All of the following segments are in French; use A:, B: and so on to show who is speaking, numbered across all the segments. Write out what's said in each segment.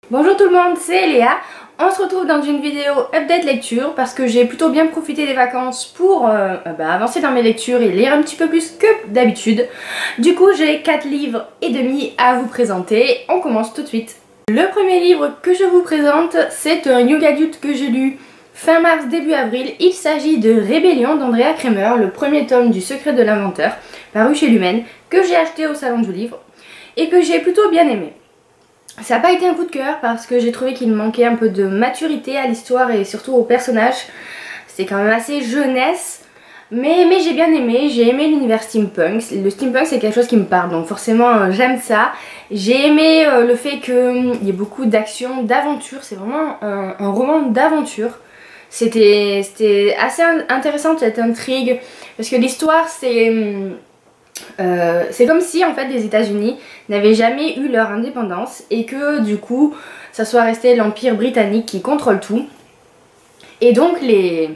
A: Bonjour tout le monde, c'est Léa. On se retrouve dans une vidéo update lecture parce que j'ai plutôt bien profité des vacances pour avancer dans mes lectures et lire un petit peu plus que d'habitude. Du coup, j'ai 4 livres et demi à vous présenter. On commence tout de suite. Le premier livre que je vous présente, c'est un young adulte que j'ai lu fin mars, début avril. Il s'agit de Rébellion d'Andrea Cremer, le premier tome du Secret de l'inventeur, paru chez Lumen, que j'ai acheté au salon du livre et que j'ai plutôt bien aimé. Ça n'a pas été un coup de cœur parce que j'ai trouvé qu'il manquait un peu de maturité à l'histoire et surtout au personnage. C'est quand même assez jeunesse, mais j'ai bien aimé, j'ai aimé l'univers steampunk. Le steampunk c'est quelque chose qui me parle, donc forcément j'aime ça. J'ai aimé le fait qu'il y ait beaucoup d'action, d'aventure, c'est vraiment un roman d'aventure. C'était assez intéressant cette intrigue parce que l'histoire c'est comme si en fait les États-Unis n'avaient jamais eu leur indépendance et que du coup ça soit resté l'Empire britannique qui contrôle tout. Et donc les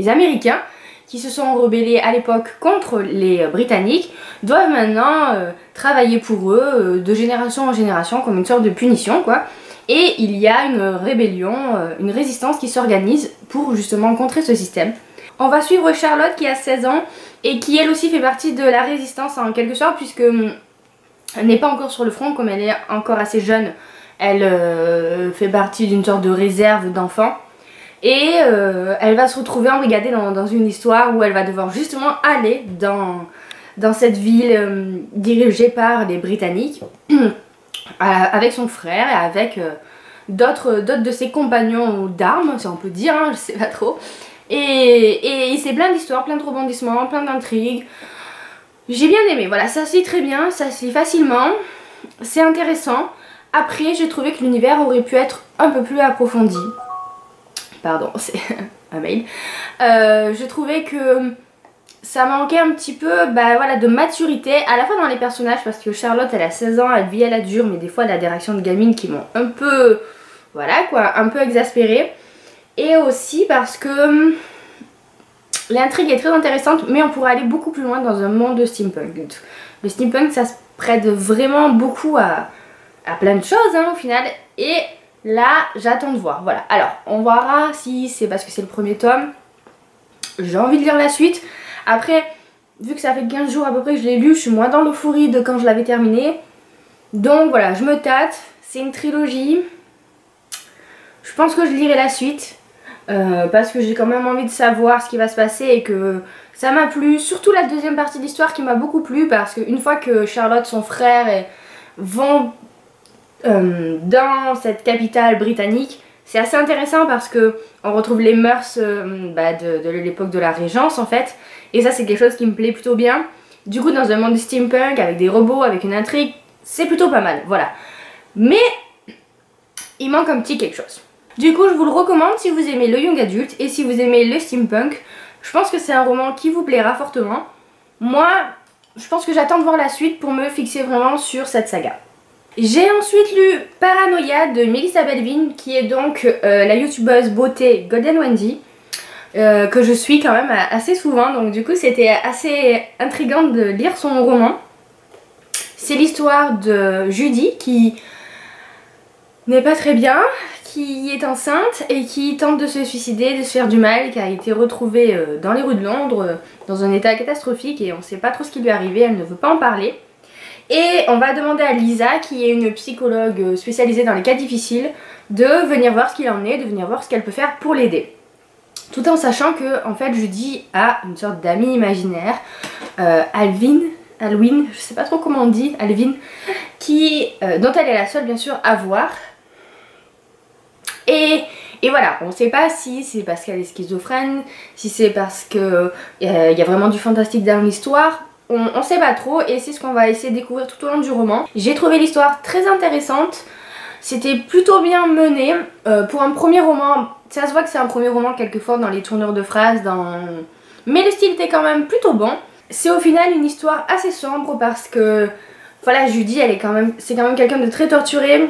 A: Américains qui se sont rebellés à l'époque contre les Britanniques doivent maintenant travailler pour eux de génération en génération comme une sorte de punition quoi. Et il y a une rébellion, une résistance qui s'organise pour justement contrer ce système. On va suivre Charlotte qui a 16 ans et qui elle aussi fait partie de la résistance en quelque sorte puisque elle n'est pas encore sur le front comme elle est encore assez jeune. Elle fait partie d'une sorte de réserve d'enfants et elle va se retrouver embrigadée dans une histoire où elle va devoir justement aller dans cette ville dirigée par les Britanniques avec son frère et avec d'autres de ses compagnons d'armes si on peut dire, hein, je sais pas trop. Et c'est plein d'histoires, plein de rebondissements, plein d'intrigues. J'ai bien aimé, voilà, ça se lit très bien, ça se lit facilement, c'est intéressant. Après, j'ai trouvé que l'univers aurait pu être un peu plus approfondi. Pardon, c'est un mail. Je trouvais que ça manquait un petit peu voilà, de maturité, à la fois dans les personnages, parce que Charlotte, elle a 16 ans, elle vit à la dure, mais des fois, elle a des réactions de gamine qui m'ont un peu, voilà quoi, un peu exaspérée. Et aussi parce que l'intrigue est très intéressante mais on pourrait aller beaucoup plus loin dans un monde de steampunk. Le steampunk ça se prête vraiment beaucoup à plein de choses hein, au final. Et là j'attends de voir, voilà. Alors on verra si c'est parce que c'est le premier tome. J'ai envie de lire la suite. Après vu que ça fait 15 jours à peu près que je l'ai lu, je suis moins dans l'euphorie de quand je l'avais terminé. Donc voilà, je me tâte, c'est une trilogie. Je pense que je lirai la suite. Parce que j'ai quand même envie de savoir ce qui va se passer et que ça m'a plu, surtout la deuxième partie de l'histoire qui m'a beaucoup plu parce qu'une fois que Charlotte, son frère vont dans cette capitale britannique, c'est assez intéressant parce que on retrouve les mœurs de l'époque de la Régence en fait, et ça c'est quelque chose qui me plaît plutôt bien. Du coup dans un monde steampunk avec des robots, avec une intrigue, c'est plutôt pas mal, voilà. Mais il manque un petit quelque chose. Du coup je vous le recommande si vous aimez le young adulte et si vous aimez le steampunk. Je pense que c'est un roman qui vous plaira fortement. Moi je pense que j'attends de voir la suite pour me fixer vraiment sur cette saga. J'ai ensuite lu Paranoia de Melissa Belvin qui est donc la youtubeuse beauté Golden Wendy que je suis quand même assez souvent, donc du coup c'était assez intriguant de lire son roman. C'est l'histoire de Judy qui n'est pas très bien, qui est enceinte et qui tente de se suicider, de se faire du mal, qui a été retrouvée dans les rues de Londres dans un état catastrophique et on ne sait pas trop ce qui lui est arrivé, elle ne veut pas en parler. Et on va demander à Lisa, qui est une psychologue spécialisée dans les cas difficiles, de venir voir ce qu'il en est, de venir voir ce qu'elle peut faire pour l'aider. Tout en sachant que en fait Judy a une sorte d'amie imaginaire, Alvin, je sais pas trop comment on dit, Alvin, dont elle est la seule bien sûr à voir. Et voilà, on ne sait pas si c'est parce qu'elle est schizophrène, si c'est parce qu'il y a vraiment du fantastique dans l'histoire. On sait pas trop et c'est ce qu'on va essayer de découvrir tout au long du roman. J'ai trouvé l'histoire très intéressante, c'était plutôt bien mené. Pour un premier roman, ça se voit que c'est un premier roman quelquefois dans les tournures de phrases, mais le style était quand même plutôt bon. C'est au final une histoire assez sombre parce que voilà, Judy c'est quand même quelqu'un de très torturé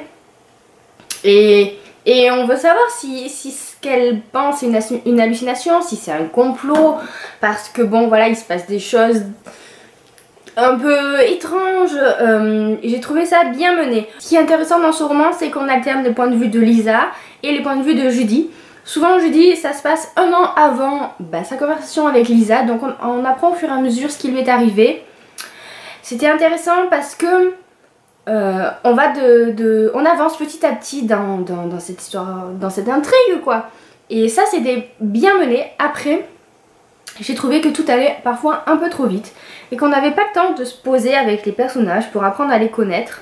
A: et on veut savoir si ce qu'elle pense est une hallucination, si c'est un complot, parce que bon voilà il se passe des choses un peu étrange, j'ai trouvé ça bien mené. Ce qui est intéressant dans ce roman, c'est qu'on alterne les points de vue de Lisa et les points de vue de Judy. Souvent Judy, ça se passe un an avant sa conversation avec Lisa, donc on apprend au fur et à mesure ce qui lui est arrivé. C'était intéressant parce que on avance petit à petit dans cette histoire, dans cette intrigue quoi. Et ça c'était bien mené. Après, j'ai trouvé que tout allait parfois un peu trop vite et qu'on n'avait pas le temps de se poser avec les personnages pour apprendre à les connaître.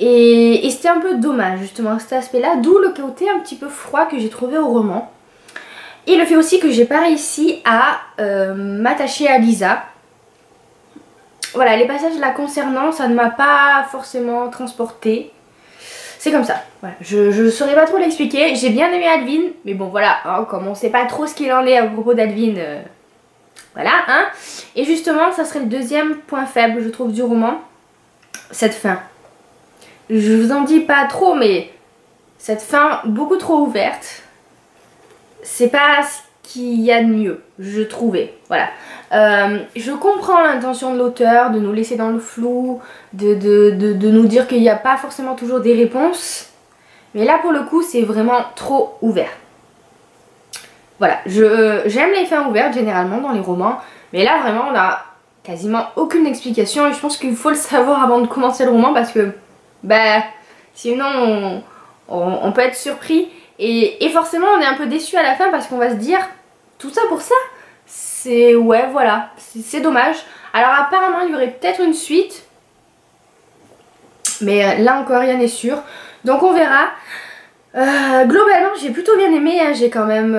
A: Et c'était un peu dommage justement cet aspect là, d'où le côté un petit peu froid que j'ai trouvé au roman. Et le fait aussi que j'ai pas réussi à m'attacher à Lisa. Voilà, les passages la concernant, ça ne m'a pas forcément transportée. C'est comme ça, voilà. Je saurais pas trop l'expliquer. J'ai bien aimé Alvin, mais bon voilà, hein, comme on sait pas trop ce qu'il en est à propos d'Alvin, voilà, hein. Et justement, ça serait le deuxième point faible, je trouve, du roman, cette fin. Je vous en dis pas trop, mais cette fin beaucoup trop ouverte, c'est pas ce qu'il y a de mieux, je trouvais, voilà. Je comprends l'intention de l'auteur de nous laisser dans le flou, de nous dire qu'il n'y a pas forcément toujours des réponses, mais là pour le coup c'est vraiment trop ouvert. Voilà, j'aime les fins ouvertes généralement dans les romans, mais là vraiment on a quasiment aucune explication et je pense qu'il faut le savoir avant de commencer le roman parce que sinon on peut être surpris et forcément on est un peu déçu à la fin parce qu'on va se dire tout ça pour ça. C'est ouais voilà, c'est dommage. Alors apparemment il y aurait peut-être une suite, mais là encore rien n'est sûr, donc on verra. Globalement j'ai plutôt bien aimé, hein. J'ai quand même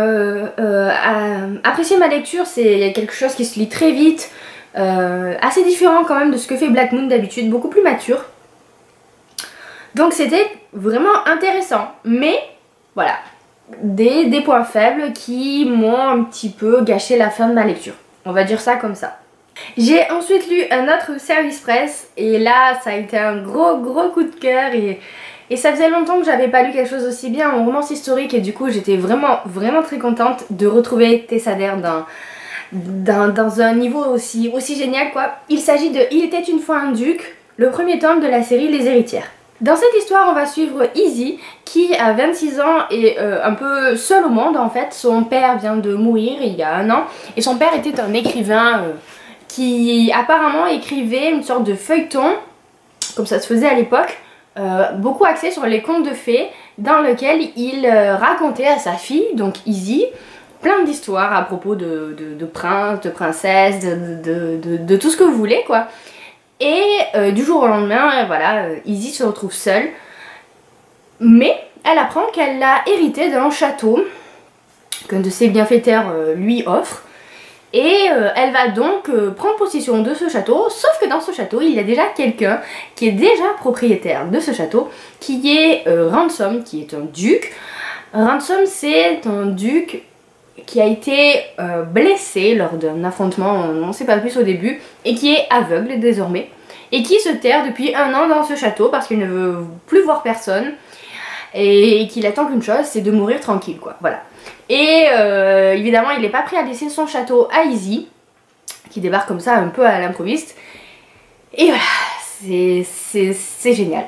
A: apprécié ma lecture, c'est quelque chose qui se lit très vite, assez différent quand même de ce que fait Black Moon d'habitude, beaucoup plus mature. Donc c'était vraiment intéressant, mais voilà, des points faibles qui m'ont un petit peu gâché la fin de ma lecture. On va dire ça comme ça. J'ai ensuite lu un autre service presse et là ça a été un gros coup de cœur et ça faisait longtemps que j'avais pas lu quelque chose aussi bien en romance historique et du coup j'étais vraiment très contente de retrouver Tessa Dare dans un niveau aussi génial quoi. Il s'agit de Il était une fois un duc, le premier tome de la série Les Héritières. Dans cette histoire on va suivre Izzy qui a 26 ans et un peu seul au monde en fait. Son père vient de mourir il y a un an et son père était un écrivain qui apparemment écrivait une sorte de feuilleton, comme ça se faisait à l'époque, beaucoup axé sur les contes de fées, dans lequel il racontait à sa fille, donc Izzy, plein d'histoires à propos de princes, de princesses, de tout ce que vous voulez quoi. Et du jour au lendemain, voilà, Izzy se retrouve seule, mais elle apprend qu'elle a hérité d'un château qu'un de ses bienfaiteurs lui offre. Et elle va donc prendre possession de ce château, sauf que dans ce château il y a déjà quelqu'un qui est déjà propriétaire de ce château, qui est Ransom, qui est un duc. Ransom c'est un duc qui a été blessé lors d'un affrontement, on n'en sait pas plus au début, et qui est aveugle désormais, et qui se terre depuis un an dans ce château parce qu'il ne veut plus voir personne, et qu'il attend qu'une chose, c'est de mourir tranquille quoi, voilà. Et évidemment il n'est pas prêt à laisser son château à Izzy, qui débarque comme ça un peu à l'improviste, et voilà, c'est génial.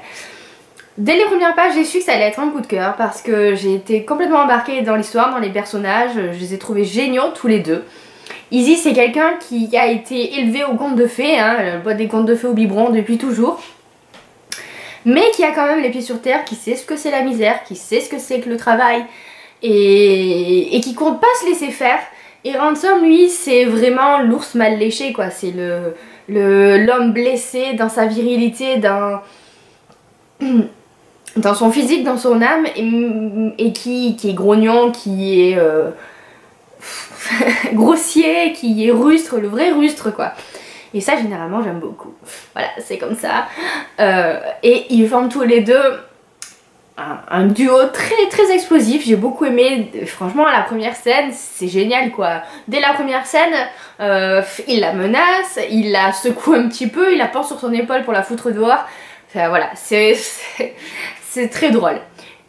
A: Dès les premières pages j'ai su que ça allait être un coup de cœur parce que j'ai été complètement embarquée dans l'histoire, dans les personnages, je les ai trouvés géniaux tous les deux. Izzy c'est quelqu'un qui a été élevé au conte de fées, hein, elle boit des contes de fées au biberon depuis toujours, mais qui a quand même les pieds sur terre, qui sait ce que c'est la misère, qui sait ce que c'est que le travail, et qui compte pas se laisser faire. Et Ransom lui c'est vraiment l'ours mal léché quoi, c'est l'homme blessé dans sa virilité, dans son physique, dans son âme, et qui est grognon, qui est grossier, qui est rustre, le vrai rustre quoi. Et ça généralement j'aime beaucoup. Voilà, c'est comme ça. Et ils forment tous les deux un duo très explosif, j'ai beaucoup aimé. Franchement la première scène c'est génial quoi. Dès la première scène il la menace, il la secoue un petit peu, il la porte sur son épaule pour la foutre dehors. Enfin, voilà, c'est très drôle.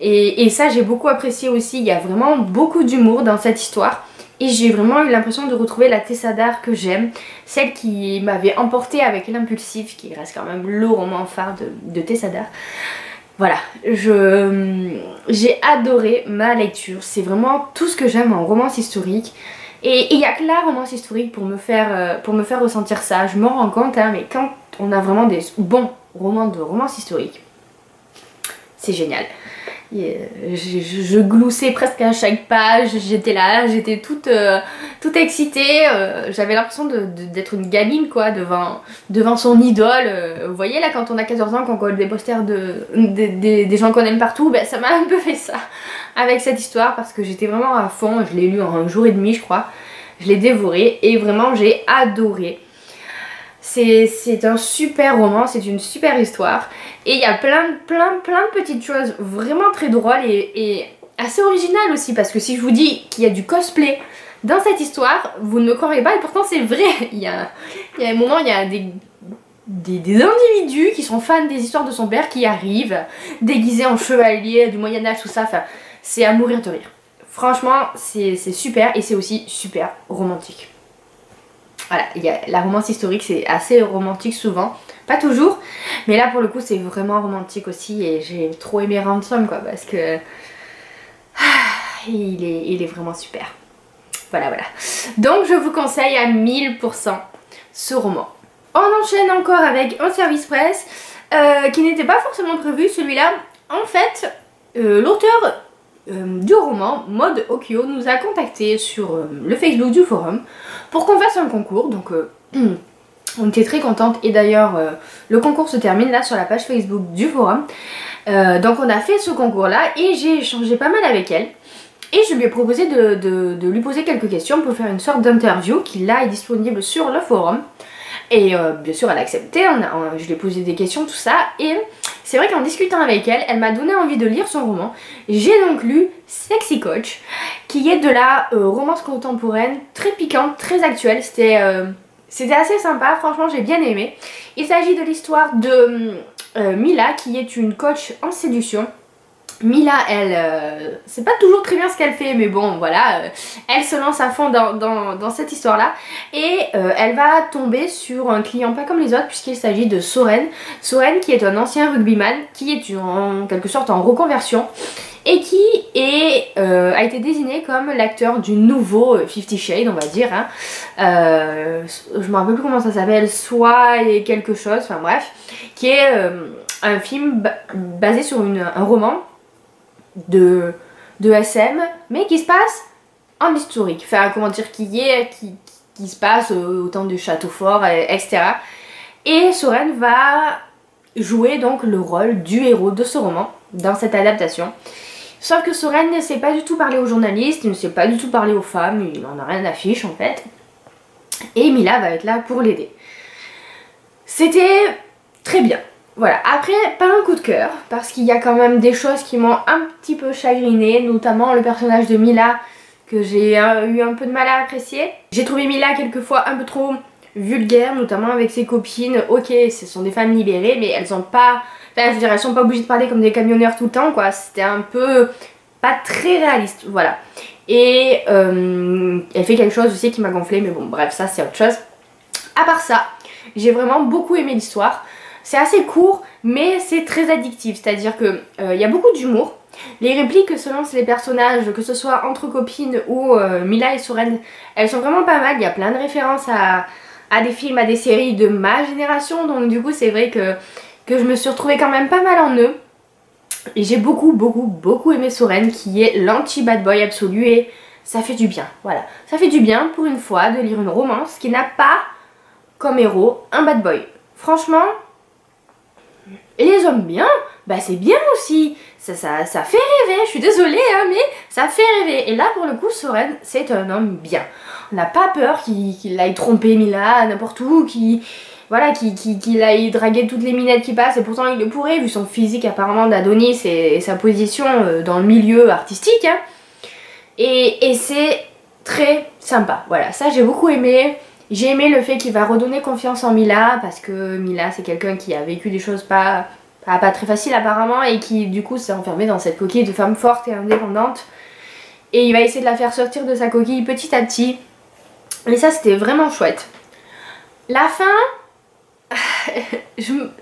A: Et ça j'ai beaucoup apprécié aussi, il y a vraiment beaucoup d'humour dans cette histoire. Et j'ai vraiment eu l'impression de retrouver la Tessa Dare que j'aime, celle qui m'avait emportée avec L'Impulsif, qui reste quand même le roman phare de Tessa Dare. Voilà, j'ai adoré ma lecture, c'est vraiment tout ce que j'aime en romance historique. Et il n'y a que la romance historique pour me faire ressentir ça, je m'en rends compte, hein, mais quand on a vraiment des bons romans de romance historique, c'est génial. Je gloussais presque à chaque page, j'étais là, j'étais toute excitée, j'avais l'impression d'être une gamine quoi, devant son idole. Vous voyez là quand on a 14 ans, qu'on colle des posters des gens qu'on aime partout, ben, ça m'a un peu fait ça avec cette histoire parce que j'étais vraiment à fond, je l'ai lu en un jour et demi je crois, je l'ai dévoré et vraiment j'ai adoré. C'est un super roman, c'est une super histoire et il y a plein de petites choses vraiment très drôles et assez originales aussi parce que si je vous dis qu'il y a du cosplay dans cette histoire, vous ne me croirez pas et pourtant c'est vrai. Il y a un moment, il y a des individus qui sont fans des histoires de son père qui arrivent déguisés en chevalier du Moyen-Âge, tout ça, enfin c'est à mourir de rire. Franchement c'est super et c'est aussi super romantique. Voilà, la romance historique c'est assez romantique souvent, pas toujours, mais là pour le coup c'est vraiment romantique aussi et j'ai trop aimé Ransom quoi parce que il est vraiment super. Voilà. Donc je vous conseille à 1000% ce roman. On enchaîne encore avec un service presse qui n'était pas forcément prévu, celui-là. En fait, l'auteur du roman, Maud Okio, nous a contacté sur le Facebook du forum pour qu'on fasse un concours, donc on était très contente et d'ailleurs le concours se termine là sur la page Facebook du forum. Donc on a fait ce concours là et j'ai échangé pas mal avec elle et je lui ai proposé de lui poser quelques questions pour faire une sorte d'interview qui là est disponible sur le forum. Et bien sûr elle a accepté, je lui ai posé des questions, tout ça, et c'est vrai qu'en discutant avec elle, elle m'a donné envie de lire son roman. J'ai donc lu Sexy Coach, qui est de la romance contemporaine, très piquante, très actuelle, c'était assez sympa, franchement j'ai bien aimé. Il s'agit de l'histoire de Mila, qui est une coach en séduction. Mila, elle, c'est pas toujours très bien ce qu'elle fait, mais bon, voilà, elle se lance à fond dans cette histoire-là. Et elle va tomber sur un client pas comme les autres, puisqu'il s'agit de Soren. Soren, qui est un ancien rugbyman, qui est en quelque sorte en reconversion, et qui a été désigné comme l'acteur du nouveau 50 Shades, on va dire. Hein. Je me rappelle plus comment ça s'appelle, soit et quelque chose, enfin bref, qui est un film basé sur un roman de SM, mais qui se passe en historique, enfin comment dire, qui se passe au temps du château fort, etc. Et Soren va jouer donc le rôle du héros de ce roman dans cette adaptation. Sauf que Soren ne sait pas du tout parler aux journalistes, il ne sait pas du tout parler aux femmes, il en a rien à fiche en fait. Et Mila va être là pour l'aider. C'était très bien. Voilà, après pas un coup de cœur parce qu'il y a quand même des choses qui m'ont un petit peu chagrinée, notamment le personnage de Mila que j'ai eu un peu de mal à apprécier. J'ai trouvé Mila quelquefois un peu trop vulgaire, notamment avec ses copines. Ok, ce sont des femmes libérées, mais elles ont pas... Enfin, je veux dire, elles sont pas obligées de parler comme des camionneurs tout le temps, quoi. C'était un peu... pas très réaliste, voilà. Et elle fait quelque chose aussi qui m'a gonflé, mais bon, bref, ça c'est autre chose. À part ça, j'ai vraiment beaucoup aimé l'histoire. C'est assez court, mais c'est très addictif, c'est-à-dire que y a beaucoup d'humour. Les répliques que se lancent les personnages, que ce soit entre copines ou Mila et Soren, elles sont vraiment pas mal. Il y a plein de références à des films, à des séries de ma génération, donc du coup c'est vrai que je me suis retrouvée quand même pas mal en eux. Et j'ai beaucoup aimé Soren, qui est l'anti-bad boy absolu, et ça fait du bien, voilà. Ça fait du bien pour une fois de lire une romance qui n'a pas comme héros un bad boy. Franchement... Et les hommes bien, bah c'est bien aussi, ça fait rêver, je suis désolée hein, mais ça fait rêver. Et là pour le coup Soren c'est un homme bien. On n'a pas peur qu'il aille tromper Mila n'importe où, qu'il aille draguer toutes les minettes qui passent, et pourtant il le pourrait vu son physique apparemment d'Adonis et sa position dans le milieu artistique. Hein. Et c'est très sympa, voilà, ça j'ai beaucoup aimé. J'ai aimé le fait qu'il va redonner confiance en Mila, parce que Mila c'est quelqu'un qui a vécu des choses pas très faciles apparemment, et qui du coup s'est enfermé dans cette coquille de femme forte et indépendante. et il va essayer de la faire sortir de sa coquille petit à petit. Et ça c'était vraiment chouette. La fin...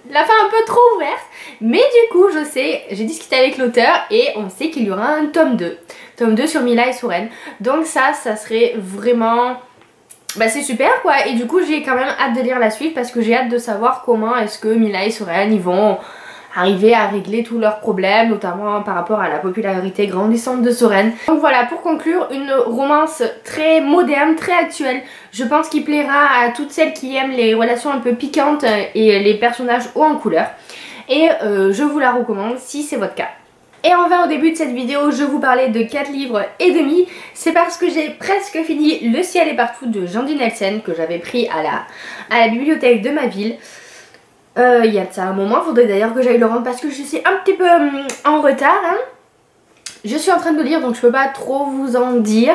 A: la fin un peu trop ouverte, mais du coup je sais, j'ai discuté avec l'auteur et on sait qu'il y aura un tome 2. Tome 2 sur Mila et Soren. Donc ça serait vraiment... Bah c'est super quoi, et du coup j'ai quand même hâte de lire la suite parce que j'ai hâte de savoir comment est-ce que Mila et Soren ils vont arriver à régler tous leurs problèmes, notamment par rapport à la popularité grandissante de Soren. Donc voilà, pour conclure, une romance très moderne, très actuelle. Je pense qu'il plaira à toutes celles qui aiment les relations un peu piquantes et les personnages hauts en couleur. Et je vous la recommande si c'est votre cas. Et enfin, au début de cette vidéo, je vous parlais de 4 livres et demi. C'est parce que j'ai presque fini Le ciel est partout de Jandy Nelson, que j'avais pris à la bibliothèque de ma ville. Il y a de ça un moment, il faudrait d'ailleurs que j'aille le rendre parce que je suis un petit peu en retard. Hein. Je suis en train de le lire donc je peux pas trop vous en dire.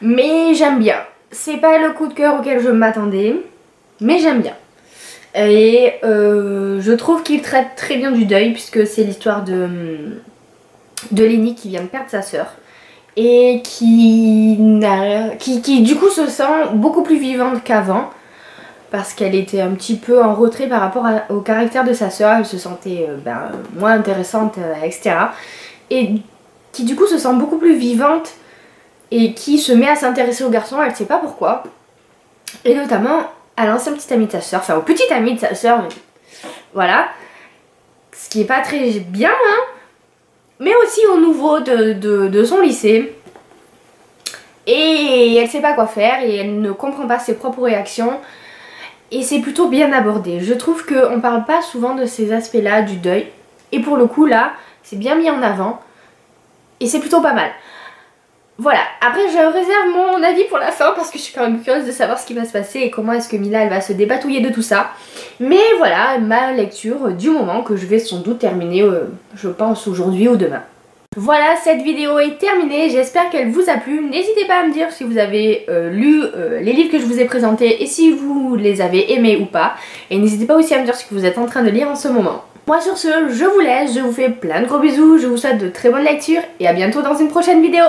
A: Mais j'aime bien. C'est pas le coup de cœur auquel je m'attendais, mais j'aime bien. Et je trouve qu'il traite très bien du deuil puisque c'est l'histoire de Lenny qui vient de perdre sa sœur. Et qui du coup se sent beaucoup plus vivante qu'avant. Parce qu'elle était un petit peu en retrait par rapport au caractère de sa sœur, elle se sentait moins intéressante, etc. Et qui du coup se sent beaucoup plus vivante et qui se met à s'intéresser aux garçons, elle ne sait pas pourquoi. Et notamment à l'ancien petit ami de sa sœur, enfin au petit ami de sa sœur, voilà. Ce qui est pas très bien, hein. Mais aussi au nouveau de son lycée. Et elle sait pas quoi faire et elle ne comprend pas ses propres réactions. Et c'est plutôt bien abordé. Je trouve qu'on parle pas souvent de ces aspects-là du deuil. Et pour le coup, là, c'est bien mis en avant. Et c'est plutôt pas mal. Voilà. Après, je réserve mon avis pour la fin parce que je suis quand même curieuse de savoir ce qui va se passer et comment est-ce que Mila, elle va se débatouiller de tout ça. Mais voilà, ma lecture du moment que je vais sans doute terminer, je pense, aujourd'hui ou demain. Voilà, cette vidéo est terminée, j'espère qu'elle vous a plu. N'hésitez pas à me dire si vous avez lu les livres que je vous ai présentés et si vous les avez aimés ou pas. Et n'hésitez pas aussi à me dire ce que vous êtes en train de lire en ce moment. Moi sur ce, je vous laisse, je vous fais plein de gros bisous, je vous souhaite de très bonnes lectures et à bientôt dans une prochaine vidéo.